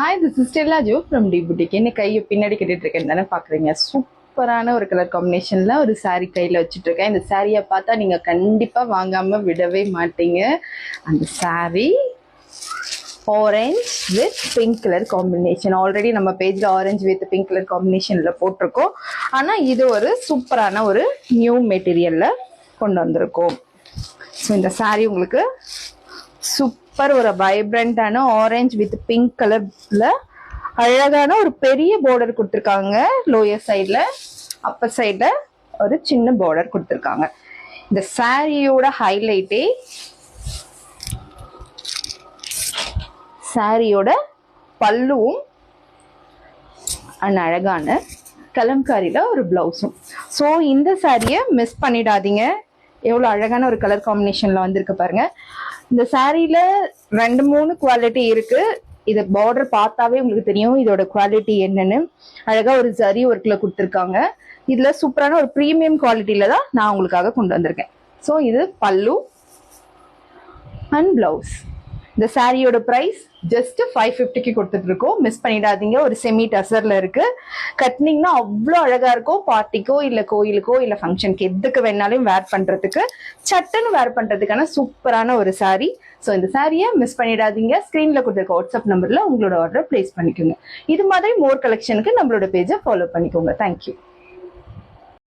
Hi, this is Stella Jo from the boutique. என்ன கையை பின்னாடி கட்டிட்டு இருக்கேன்னு தானே பார்க்குறீங்க. சூப்பரான ஒரு கலர் காம்பினேஷனில் ஒரு சாரீ கையில் வச்சுட்ருக்கேன். இந்த சாரியை பார்த்தா நீங்கள் கண்டிப்பாக வாங்காமல் விடவே மாட்டீங்க. அந்த sari orange with pink colour combination. Already நம்ம பேஜில் ஆரஞ்ச் வித் பிங்க் கலர் காம்பினேஷனில் போட்டிருக்கோம். ஆனால் இது ஒரு சூப்பரான ஒரு நியூ மெட்டீரியலில் கொண்டு வந்திருக்கோம். ஸோ இந்த சாரீ உங்களுக்கு சூப்பர் ஒரு வைப்ரண்டான ஆரஞ்ச் வித் பிங்க் கலர்ல அழகான ஒரு பெரிய பார்டர் கொடுத்துருக்காங்க. லோயர் சைட்ல அப்பர் சைட்ல ஒரு சின்ன பார்டர் கொடுத்துருக்காங்க. இந்த சாரியோட ஹைலைட்டே சாரியோட பல்லுவும் அண்ட் அழகான கலம்காரியில ஒரு பிளவுஸும். ஸோ இந்த சாரியை மிஸ் பண்ணிடாதீங்க. எவ்வளோ அழகான ஒரு கலர் காம்பினேஷன்ல வந்திருக்கு பாருங்க. இந்த சாரீல 2-3 குவாலிட்டி இருக்கு. இது பார்டர் பார்த்தாவே உங்களுக்கு தெரியும் இதோட குவாலிட்டி என்னன்னு. அழகா ஒரு ஜரி ஒர்க்ல கொடுத்துருக்காங்க. இதுல சூப்பரான ஒரு ப்ரீமியம் குவாலிட்டியில தான் நான் உங்களுக்காக கொண்டு வந்திருக்கேன். ஸோ இது பல்லு அண்ட் பிளவுஸ். இந்த சாரியோட பிரைஸ் ஜஸ்ட் 550க்கு கொடுத்துட்டு இருக்கோம். மிஸ் பண்ணிடாதீங்க. ஒரு செமி டசர்ல இருக்கு. கட்டினீங்கன்னா அவ்வளோ அழகா இருக்கும். பார்ட்டிக்கோ இல்ல கோயிலுக்கோ இல்ல ஃபங்க்ஷனுக்கு எதுக்கு வேணாலும் வேர் பண்றதுக்கு, சட்டுன்னு வேர் பண்றதுக்கான சூப்பரான ஒரு சாரி. ஸோ இந்த சாரியை மிஸ் பண்ணிடாதீங்க. ஸ்கிரீன்ல கொடுத்துருக்க வாட்ஸ்அப் நம்பர்ல உங்களோட ஆர்டர் பிளேஸ் பண்ணிக்கோங்க. இது மாதிரி மோர் கலெக்ஷனுக்கு நம்மளோட பேஜை ஃபாலோ பண்ணிக்கோங்க. தேங்க்யூ.